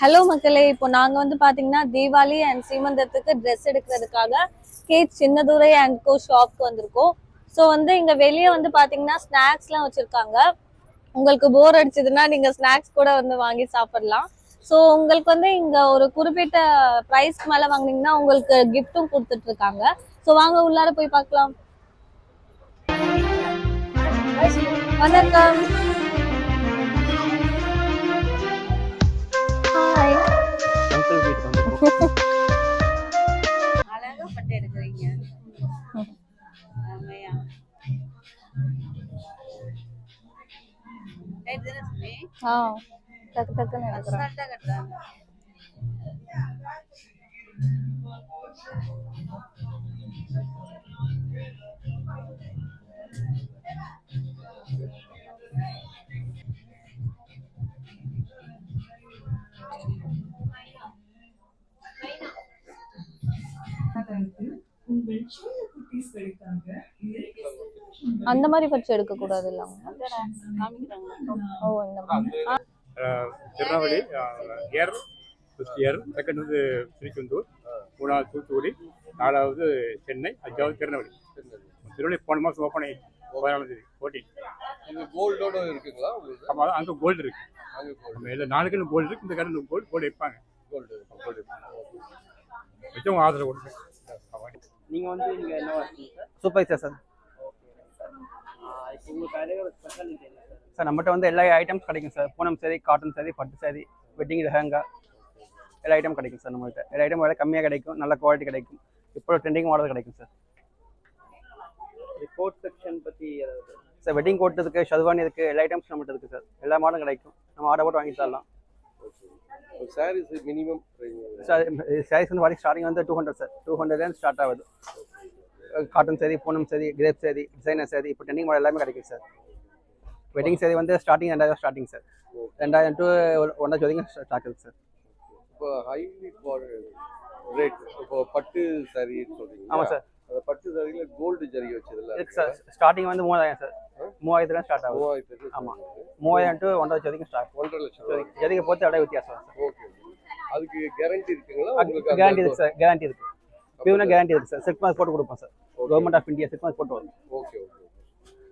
Hello மக்களே, இப்போ நாங்க வந்து பாத்தீங்கன்னா தீபாவளி அண்ட் சீமந்தத்துக்கு ட்ரெஸ் எடுக்கிறதுக்காக சின்னதுரை அண்ட் கோ ஷாப்க்கு வந்திருக்கோம். ஸோ வந்து இங்க வெளியே வந்து பாத்தீங்கன்னா ஸ்நாக்ஸ்லாம் வச்சிருக்காங்க. உங்களுக்கு போர் அடிச்சதுன்னா நீங்க ஸ்நாக்ஸ் கூட வந்து வாங்கி சாப்பிடலாம். ஸோ உங்களுக்கு வந்து இங்க ஒரு குறிப்பிட்ட ப்ரைஸ்க்கு மேல வாங்கினீங்கன்னா உங்களுக்கு கிஃப்ட்டும் கொடுத்துட்டு இருக்காங்க. ஸோ வாங்க உள்ளார போய் பார்க்கலாம். வணக்கம். ஹாய். அங்கிள் வீட்டுக்கு வந்து அழகா பட்டு எடுக்கிறீங்க. ஆமையா டக்கு டக்குன்னு எடுக்கிறேன். அசால்ட்டா கட்டுறாங்க. அந்த மாதிரி பச்சு எடுக்க கூடாது இல்லாம. ஓ இந்த திருநெல்வேலி ஏர் ஃபர்ஸ்ட் இயர், செகண்ட் வந்து திருச்செந்தூர், மூணாவது தூத்துக்குடி, நாலாவது சென்னை, அஞ்சாவது திருநெல்வேலி. திருநெல்வேலி போன மாதம் ஓப்பன் ஆகிடுச்சு, 14ஆம் தேதி 14. இது கோல்டோட இருக்குங்களா உங்களுக்கு? ஆமாம், அங்கே கோல்டு இருக்கு. அங்கே கோல்டு நம்ம இதில் 4 கிலோ கோல்டு இருக்கு. இந்த கடை கோல்டு வைப்பாங்க. கோல்டு வச்சவங்க ஆதரவு கொடுங்க. நீங்கள் வந்து இங்கே என்ன வச்சுங்க சார்? Supervisor sir. இப்போ உங்கள் கடையோட ஸ்பெஷாலிட்டி என்ன சார்? நம்மகிட்ட வந்து எல்லா ஐட்டம்ஸ் கிடைக்கும் sir. Poonam sari, cotton sorry, பட்டு சாரி, வெட்டிங் லெஹங்கா, எல்லா ஐட்டம் கிடைக்கும் சார். நம்மகிட்ட எல்லா ஐட்டம் விலை கம்மியாக கிடைக்கும், நல்ல குவாலிட்டி கிடைக்கும். இப்போ ட்ரெண்டிங் மாடல் கிடைக்கும் சார். கோட் செக்ஷன் பற்றி சார், வெட்டிங் கோட் இருக்குது, ஷர்வானி இருக்குது, எல்லா ஐட்டம்ஸ் நம்மகிட்ட இருக்குது சார். எல்லா மாடலும் கிடைக்கும். நம்ம ஆர்டர் போட்டு வாங்கி தரலாம். சாரீஸ் மினிமம் சார் சாரீஸ் வந்து வாங்கி ஸ்டார்டிங் வந்து 200 சார். 200 ஸ்டார்ட் ஆகுது. Cotton sari, Poonam sari, crepe sari, designer sari, இப்போ ட்ரெண்டிங் மாடல் எல்லாமே கிடைக்கும் சார். வெட்டிங் சாரி வந்து ஸ்டார்டிங் 2000 ஸ்டார்டிங் சார். 2000 to 1,00,000 வரைக்கும் ஸ்டாக் இருக்குது சார். இப்போ ஹைலி ரேட் இப்போ பட்டு சாரி சொல்றீங்க. ஆமாம் சார். அந்த பட்டு சாரியில கோல்டு ஜரி வச்சதுல இருக்கு சார். ஸ்டார்டிங் வந்து 3000 சார். 3000 ஸ்டார்ட் ஆகும். 3000. ஆமாம், 3000 to 1,00,000 வரைக்கும் ஸ்டார்ட். 1.5 லட்சம் ஜரிகை பொறுத்து அப்படியே வித்தியாசம் சார். ஓகே. அதுக்கு கேரண்டி இருக்குங்களா? உங்களுக்கு கேரண்டி இருக்கு சார். கேரண்டி இருக்கு. பியூனா கேரண்டி இருக்கு சார். செக் மார்க் போட்டு கொடுப்போம் sir. Government of India check mark போட்டு வரும். ஓகே.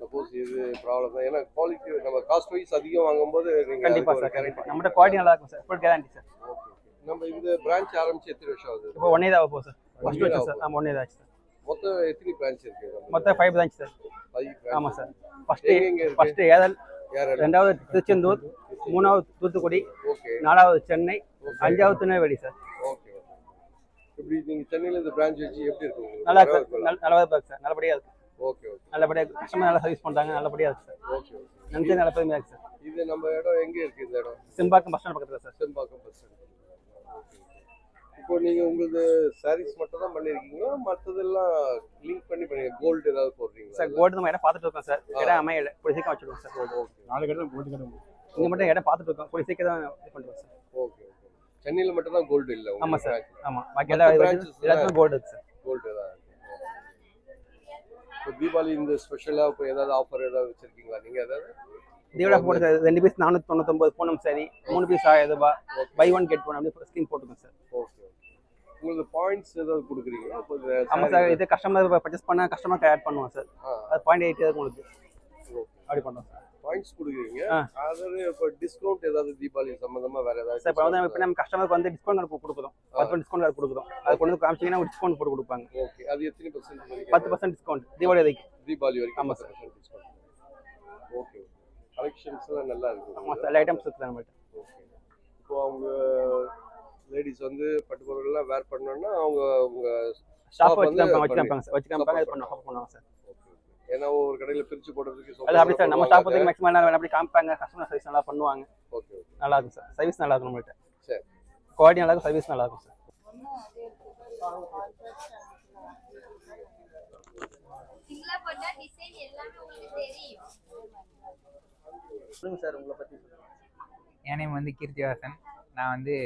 சப்போஸ் இது ப்ராப்ளம் தான், ஏன்னா குவாலிட்டி நம்ம காஸ்ட் வைஸ் அதிகம் வாங்கும்போது நீங்க கண்டிப்பாக சார். கண்டிப்பாக நம்மகிட்ட குவாலிட்டி நல்லா இருக்கும் sir. Full guarantee sir. Okay. நம்ம இந்த பிரான்ச் ஆரம்பிச்சு எத்தனை வருஷம் ஆகுது? இப்போ 1 இயர் ஆக போகுது சார். ஃபர்ஸ்ட் வருஷம் சார். ஆமாம், 1 இயர் ஆச்சு சார். மொத்தம் எத்தனை பிரான்ச் இருக்கு? மொத்தம் 5 பிரான்ச் சார். 5 பிரான்ச். ஆமாம் சார். ஃபர்ஸ்ட் ஏரல், ரெண்டாவது திருச்செந்தூர், மூணாவது தூத்துக்குடி, ஓகே, நாலாவது சென்னை, அஞ்சாவது திருநெல்வேலி சார். ஓகே. இப்படி நீங்க சென்னையில இந்த பிரான்ச் வச்சு எப்படி இருக்கு? நல்லா இருக்கு. நல்லதாக இருக்கு சார். நல்லபடியாக இருக்கு. ஓகே. நல்லபடியாக கஸ்டமர் நல்லா சர்வீஸ் பண்ணுறாங்க. நல்லபடியாக இருக்கு சார். ஓகே. நினைச்சது நல்ல பெருமையாக இருக்கு சார். இது நம்ம இடம் எங்க இருக்கு? இந்த இடம் சிம்பாக்கம் பஸ் ஸ்டாண்ட் பக்கத்தில் சார். Sembakkam bus stand. இப்போ நீங்க உங்களுக்கு சாரீஸ் மட்டும் தான் பண்ணிருக்கீங்களா? மற்றதெல்லாம் லிங்க் பண்ணி கோல்டு ஏதாவது போடுறீங்களா சார்? கோல்டு நம்ம இடம் பார்த்துட்டு இருக்கோம் சார். இடம் அமையல, கூட சீக்கிரம் வச்சுருக்கோம் சார். Gold okay. 4 கடை கோல்டு கடை. இங்கே மட்டும் இடம் பார்த்துட்டு இருக்கோம். கூட சீக்கிரம் இது பண்ணுறோம் சார். ஓகே. சென்னையில மட்டும் தான் கோல்டு இல்லை? ஆமாம் சார். ஆமாம், பாக்கி எல்லா எல்லாத்துக்கும் கோல்டு இருக்கு சார். கோல்டு தான். இப்போ தீபாவளி இந்த ஸ்பெஷலாக இப்போ ஏதாவது ஆஃபர் ஏதாவது வச்சிருக்கீங்களா நீங்க? ஏதாவது தீபாவளி போட்டு sir 2 piece 499 Poonam sari, 3 piece 1000 ரூபாய், பை ஒன் கெட் ஒன் அப்படி ஸ்கீம் போட்டுக்கோங்க சார். ஓகே. உங்களுக்கு பாயிண்ட்ஸ் ஏதாவது கொடுக்குறீங்களா? ஆமாம் சார். இது கஸ்டமர் பர்ச்சேஸ் பண்ண கஸ்டமருக்கு ஆட் பண்ணுவோம் சார். அது 0.8 இருக்கு உங்களுக்கு. அப்படி பண்ணுவோம் சார். பாயிண்ட்ஸ் கொடுக்குறீங்க. அதாவது இப்போ டிஸ்கவுண்ட் ஏதாவது தீபாவளி சம்பந்தமா வேற ஏதாவது சார்? இப்போ வந்து இப்போ நம்ம கஸ்டமருக்கு வந்து டிஸ்கவுண்ட் கார்டு கொடுக்குறோம். 10% டிஸ்கவுண்ட் கார்டு கொடுக்குறோம். அது கொண்டு வந்து காமிச்சிங்கன்னா ஒரு டிஸ்கவுண்ட் போட்டு கொடுப்பாங்க. ஓகே. அது எத்தனை %? 10% டிஸ்கவுண்ட் தீபாவளி வரைக்கும். தீபாவளி வரைக்கும். ஆமாம் சார். டிஸ்கவுண்ட். ஓகே. கலெக்ஷன்ஸ்லாம் நல்லா இருக்கு. ஆமாம் சார். எல்லா ஐட்டம்ஸ் இருக்குது நம்மகிட்ட. ஓகே. இப்போ அவங்க லேடிஸ் வந்து பட்டு பொருள்லாம் வேர் பண்ணணும்னா அவங்க உங்க ஸ்டாஃப் வச்சு காமிப்பாங்க சார். வச்சு காமிப்பாங்க. இது பண்ணுவாங்க சார். ஏன்னா ஒவ்வொரு கடையில பிரிச்சு போடுறதுக்கு அது அப்படி சார். நம்ம ஸ்டாஃப் வந்து மேக்ஸிமம் எல்லாம் அப்படி காமிப்பாங்க. கஸ்டமர் சர்வீஸ் நல்லா பண்ணுவாங்க. ஓகே. நல்லா இருக்கும் சார். சர்வீஸ் நல்லா இருக்கும் நம்மகிட்ட. சரி. குவாலிட்டி நல்லா இருக்கும், சர்வீஸ் நல்லா இருக்கும் சார். சொல்லுங்க சார், உங்களை பற்றி சொல்லுங்க. என் நேம் வந்து கீர்த்திவாசன். நான் வந்து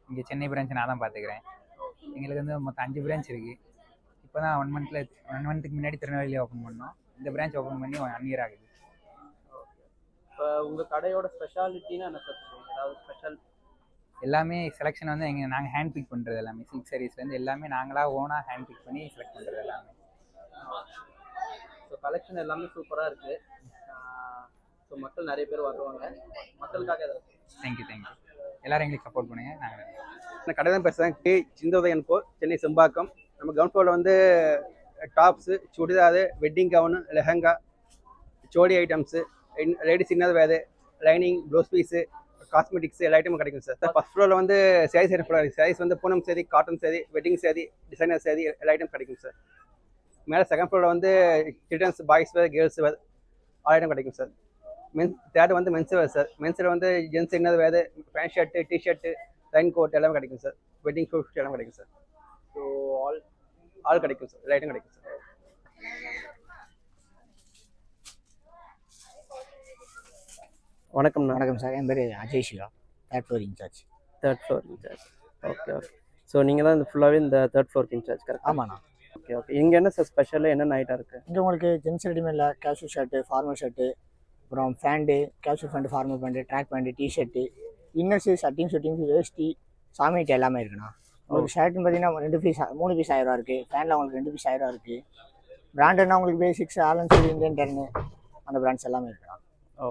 இங்கே சென்னை பிரான்ச் நான் தான் பார்த்துக்கிறேன். எங்களுக்கு வந்து மொத்தம் 5 பிரான்ச் இருக்குது. இப்போ தான் 1 மந்த்துக்கு முன்னாடி திருநெல்வேலியில் ஓப்பன் பண்ணோம். இந்த பிரான்ச் ஓப்பன் பண்ணி 1 இயர் ஆகுது. இப்போ உங்கள் கடையோட ஸ்பெஷாலிட்டின்னு என்ன சார்? ஏதாவது ஸ்பெஷல் எல்லாமே செலெக்ஷன் வந்து நாங்கள் ஹேண்ட் பிக் பண்ணுறது எல்லாமே சில்க் சாரீஸ்லேருந்து எல்லாமே நாங்களாக ஓனாக ஹேண்ட் பிக் பண்ணி செலக்ட் பண்ணுறது எல்லாமே. ஸோ கலெக்ஷன் எல்லாமே சூப்பராக இருக்குது. ஸோ மக்கள் நிறைய பேர் வருவாங்க. மக்களுக்காக ஏதாவது தேங்க்யூ எல்லோரும் எங்களுக்கு சப்போர்ட் பண்ணுங்கள். நாங்கள் நான் கடை தான் பேசுகிறேன். கே சிந்தோதயன் கோ, சென்னை செம்பாக்கம். நம்ம கிரவுண்ட் ஃப்ளோரில் வந்து tops, churidar, wedding gown, lehenga, சோடி ஐட்டம்ஸு, லேடிஸ் இன்னர் வேறு, லைனிங், ப்ளவுஸ் பீஸு, காஸ்மெட்டிக்ஸ் எல்லா ஐட்டமும் கிடைக்கும் சார். ஃபர்ஸ்ட் ஃப்ளோரில் வந்து சாரீஸ் ஐட்டம் சாரீஸ் வந்து Poonam sari, cotton sari, wedding sari, designer sari எல்லா ஐட்டம் கிடைக்கும் சார். மேலே செகண்ட் ஃப்ளோரில் வந்து childrens, boys wear, girls wear all item கிடைக்கும் சார். தேர்ட் வந்து மென்ஸ் வேர் சார். மென்ஸில் வந்து gents inner wear, pant shirt, t-shirt, rain coat எல்லாமே கிடைக்கும் சார். வெட்டிங் ஷூட் எல்லாம் கிடைக்கும் சார். ஸோ ஆல் கிடைக்கும் சார். எல்லா ஐட்டம் கிடைக்கும் சார். வணக்கம் சார். என் பேர் Ajay Siva, third floor incharge. Okay. So நீங்கள் தான் இந்த ஃபுல்லாகவே இந்த தேர்ட் ஃப்ளோருக்கு இன்சார்ஜ் கரெக்ட்? ஆமாண்ணா. ஓகே. இங்கே என்ன சார் ஸ்பெஷல், என்னென்ன ஐட்டம் இருக்குது? இங்கே உங்களுக்கு ஜென்ஸ் ரெடிமேடில் கேஷுவல் ஷர்ட்டு, ஃபார்மல் ஷர்ட்டு, அப்புறம் pant, casual pant, formal pant, track pant, T shirt, inners, shirting, வேஷ்டி, சாமிட்டு எல்லாமே இருக்குண்ணா. உங்களுக்கு ஷர்ட்டுன்னு பார்த்தீங்கன்னா 3 பீஸ் 1000 ரூபா இருக்குது. பேண்டில் உங்களுக்கு 2 பீஸ் 1000 ரூபா இருக்குது. பிராண்டட்னா உங்களுக்கு பேசிக்ஸ், ஆலன்ஸ், இந்தியன் டர்னு அந்த பிராண்ட்ஸ் எல்லாமே இருக்குண்ணா.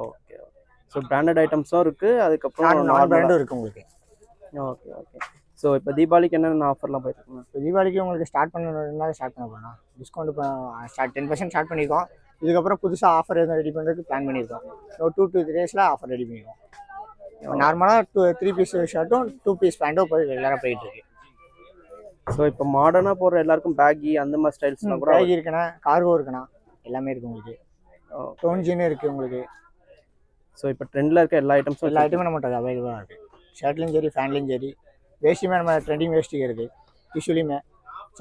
ஓகே. ஸோ பிராண்டட் ஐட்டம்ஸும் இருக்குது, அதுக்கப்புறம் நான் பிராண்டும் இருக்குது உங்களுக்கு. ஓகே. ஸோ இப்போ தீபாவளிக்கு என்னென்ன ஆஃபர்லாம் போயிருக்குங்க? இப்போ தீபாவளிக்கு உங்களுக்கு ஸ்டார்ட் பண்ண போகிறோம். டிஸ்கவுண்ட் இப்போ 10% ஸ்டார்ட் பண்ணியிருக்கோம். இதுக்கப்புறம் புதுசாக ஆஃபர் எதுவும் ரெடி பண்ணுறதுக்கு பிளான் பண்ணியிருக்கோம். 2 to 3 days ஆஃபர் ரெடி பண்ணிடுவோம். நார்மலாக 3 பீஸ் ஷர்ட்டும் 2 பீஸ் பேண்ட்டும் போய் ரெகுலராக போயிட்டுருக்கு. ஸோ இப்போ மாடர்னாக போடுற எல்லாருக்கும் பேக்கி அந்த மாதிரி ஸ்டைல்ஸ்லாம் கூட பேக்கி இருக்குண்ணா, கார்கோ இருக்குண்ணா, எல்லாமே இருக்குது உங்களுக்கு. டோன்ஜின்னு இருக்குது உங்களுக்கு. ஸோ இப்போ ட்ரெண்டில் இருக்க எல்லா ஐட்டமும் நம்மகிட்ட அவைலபிளாக இருக்குது. ஷர்ட்லையும் சரி, ஃபேண்ட்லையும் சரி. வேஷ்டியுமே நம்ம ட்ரெண்டிங் வேஷ்டி இருக்குது. டிஷ்யூலையுமே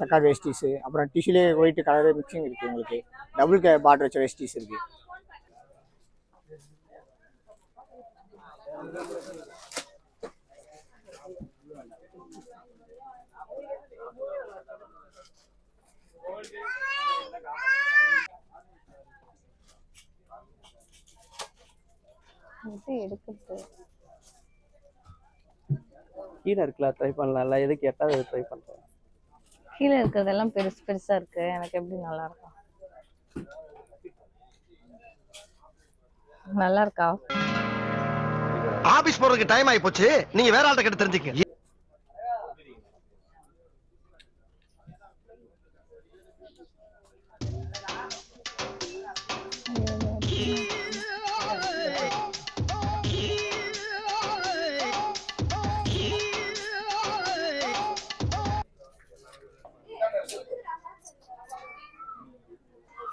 சக்கார் வேஸ்டிஸு, அப்புறம் டிஷ்யூலே ஒயிட் கலர் மிக்சிங் இருக்குது உங்களுக்கு. டபுள் பார்டர் வச்ச வேஸ்டிஸ் இருக்குது. எடுக்கிறது கீழே இருக்குல்ல, ட்ரை பண்ணலாம்ல. எதுக்கு எட்டாவது ட்ரை பண்ணுறோம்? கீழே இருக்கிறதெல்லாம் பெருசா இருக்கு. எனக்கு எப்படி நல்லா இருக்கும்? நல்லா இருக்கா? ஆபீஸ் போறதுக்கு டைம் ஆயி போச்சு. நீங்க வேற ஆள்கிட்ட கிட்ட தெரிஞ்சுக்க.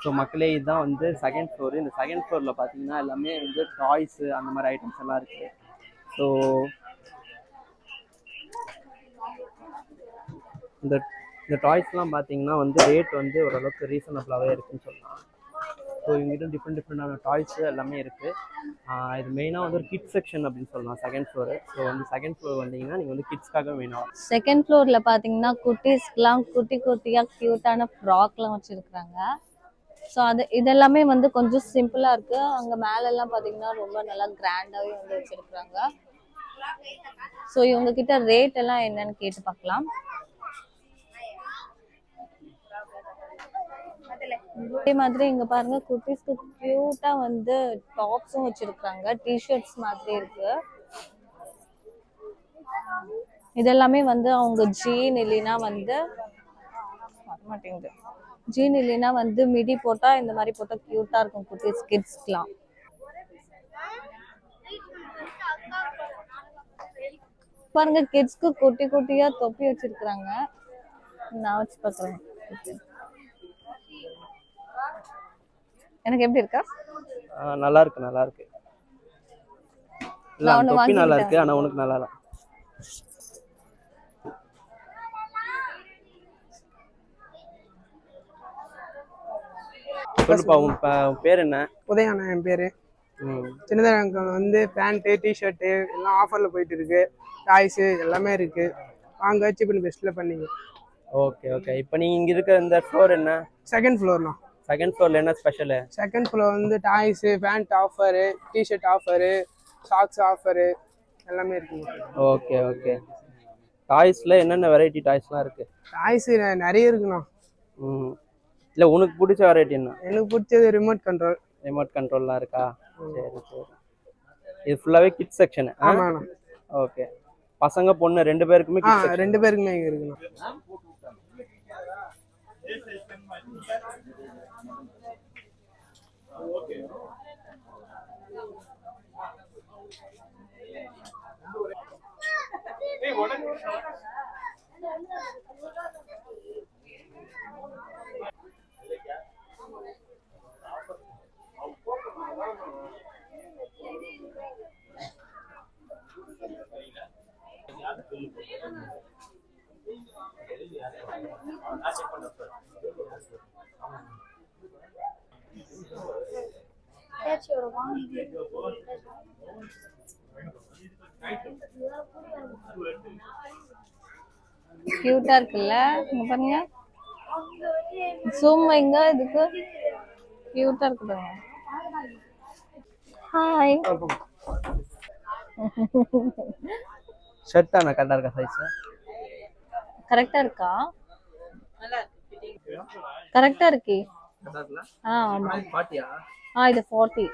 ஸோ மக்களே, இதுதான் வந்து செகண்ட் ஃப்ளோரு. இந்த செகண்ட் ஃப்ளோரில் பார்த்தீங்கன்னா எல்லாமே வந்து டாய்ஸு அந்த மாதிரி ஐட்டம்ஸ் எல்லாம் இருக்குது. ஸோ இந்த டாய்ஸ்லாம் பார்த்தீங்கன்னா வந்து ரேட் வந்து ஓரளவுக்கு ரீசனபிளாகவே இருக்குதுன்னு சொல்லலாம். ஸோ இவங்ககிட்ட டிஃப்ரெண்டான டாய்ஸு எல்லாமே இருக்குது. இது மெயினாக வந்து ஒரு கிட்ஸ் செக்ஷன் அப்படின்னு சொல்லலாம் செகண்ட் ஃப்ளோரு. ஸோ வந்து செகண்ட் ஃப்ளோர் வந்தீங்கன்னா நீங்கள் வந்து கிட்ஸ்க்காக வேணும். செகண்ட் ஃப்ளோர்ல பாத்தீங்கன்னா குட்டீஸ்க்குலாம் குட்டியா கியூட்டான ஃப்ராக்லாம் வச்சிருக்காங்க. ஸோ இதெல்லாமே வந்து கொஞ்சம் சிம்பிளா இருக்கு. அங்க மேல எல்லாம் பாத்தீங்கன்னா ரொம்ப நல்லா கிராண்டாவே வந்து வச்சிருக்காங்க. ஸோ இவங்க கிட்ட ரேட் எல்லாம் என்னன்னு கேட்டு பார்க்கலாம். அதே மாதிரி இங்க பாருங்க, குட்டீஸ்க்கு கியூட்டா வந்து டாப்ஸும் வச்சிருக்காங்க. டிஷர்ட்ஸ் மாதிரி இருக்கு. இதெல்லாமே வந்து அவங்க ஜீன் இல்லைன்னா வந்து வரமாட்டேங்குது. ஜீன் இல்லைன்னா வந்து மிடி போட்டா இந்த மாதிரி போட்டா கியூட்டா இருக்கும் குட்டீஸ் கிட்ஸ்க்குலாம். பாருங்க, கிட்ஸ்க்கு குட்டியா தொப்பி வச்சிருக்காங்க. நான் வச்சு பாக்குறேன். எனக்கு எப்படி இருக்கா? நல்லா இருக்கு. இல்லை, தொப்பி நல்லா இருக்கு. ஆனால் உனக்கு நல்லா இல்லை. சொல்லுப்பா, உன் பேர் என்ன? உதயாண்ணா என் பேர். சின்னதாக வந்து பேண்ட்டு, டிஷர்ட்டு எல்லாம் ஆஃபரில் போயிட்டு இருக்கு. டாய்ஸு எல்லாமே இருக்கு. வாங்க, சீப் அண்ட் பெஸ்ட்டில் பண்ணிங்க. ஓகே. இப்போ நீங்கள் இங்கே இருக்க இந்த ஃப்ளோர் என்ன? செகண்ட் ஃப்ளோர்ண்ணா. செகண்ட் ஃப்ளோரில் என்ன ஸ்பெஷலு? செகண்ட் ஃப்ளோர் வந்து toys, pant offer, t-shirt offer, socks offer, எல்லாமே இருக்குங்க. Okay okay. டாய்ஸில் என்னென்ன வெரைட்டி டாய்ஸ்லாம் இருக்குது? டாய்ஸ் நிறைய இருக்குண்ணா. ம். இல்லை உனக்கு பிடிச்ச வெரைட்டி என்ன? எனக்கு பிடிச்சது ரிமோட் கண்ட்ரோல். ரிமோட் கண்ட்ரோல்லாம் இருக்கா? சரி சரி. இது ஃபுல்லாகவே கிட்ஸ் செக்ஷனு. ஆமாண்ணா. ஓகே. பசங்க பொண்ணு 2 பேருக்குமே கிட்ஸ் செக்ஷன். 2 பேருக்குமே இங்கே இருக்குண்ணா. கியூட்டா இருக்குல்ல, இங்க பாருங்க. ஜூம் வைங்க, இதுக்கு கியூட்டா இருக்கு பாருங்க. ஹாய். ஷர்ட் தானே கரெக்டாக இருக்கா சைஸு? கரெக்டா இருக்கா? கரெக்டா இருக்கே. ஆமா. 40யா? இது 40.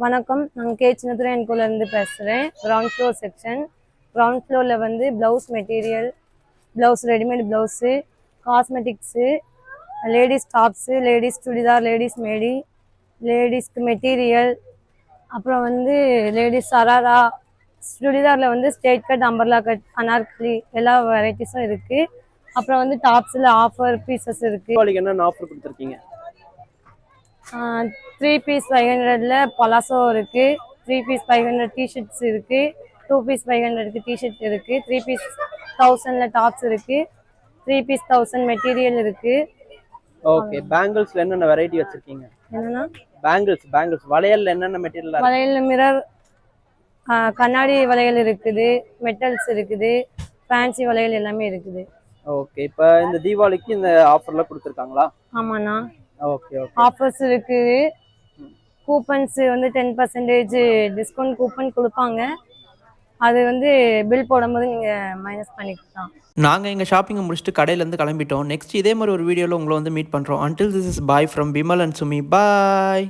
வணக்கம், நான் கே சின்னதுரை இருந்து பேசுகிறேன். Ground floor section. கிரவுண்ட் ஃப்ளோரில் வந்து blouse material, blouse readymade blouse, cosmetics, ladies tops, ladies churidar, ladies Maddy, லேடிஸ்க்கு மெட்டீரியல், அப்புறம் வந்து லேடிஸ் சராரா, சுடிதாரில் வந்து straight cut, umbrella cut, Anarkali எல்லா வெரைட்டிஸும் இருக்குது. அப்புறம் வந்து டாப்ஸில் ஆஃபர் பீசஸ் இருக்குது. தீபாவளிக்கு என்னென்ன ஆஃபர் கொடுத்துருக்கீங்க? 3 பீஸ் 500ல பலாசோ இருக்குது. 3 பீஸ் 500 டிஷர்ட்ஸ் இருக்குது. 2 பீஸ் 500க்கு டிஷர்ட் இருக்குது. 3 பீஸ் 1000ல டாப்ஸ் இருக்குது. 3 பீஸ் 1000 மெட்டீரியல் இருக்குது. ஓகே. பேங்கிள்ஸ்ல என்னென்ன வெரைட்டி வச்சிருக்கீங்க? என்னன்னா பேங்கிள்ஸ் வளையல்ல என்னென்ன மெட்டீரியல்? வளையல் மிரர், கண்ணாடி வளையல் இருக்குது, மெட்டல்ஸ் இருக்குது, ஃபேன்சி வளையல் எல்லாமே இருக்குது. ஓகே. இப்போ இந்த தீபாவளிக்கு இந்த ஆஃபர்ல கொடுத்துருக்காங்களா? ஆமாண்ணா. Okay okay. ஆஃபர்ஸ் இருக்குது. கூப்பன்ஸ் வந்து 10% டிஸ்கவுண்ட் கூப்பன் கொடுப்பாங்க. அது வந்து பில் போடும்போது நீங்கள் மைனஸ் பண்ணிக்கலாம். நாங்கள் எங்கள் ஷாப்பிங்கை முடிச்சுட்டு கடையிலேருந்து கிளம்பிட்டோம். நெக்ஸ்ட் இதே மாதிரி ஒரு வீடியோவில் உங்களை வந்து மீட் பண்ணுறோம். until this is bye from Bimal and Sumi. Bye.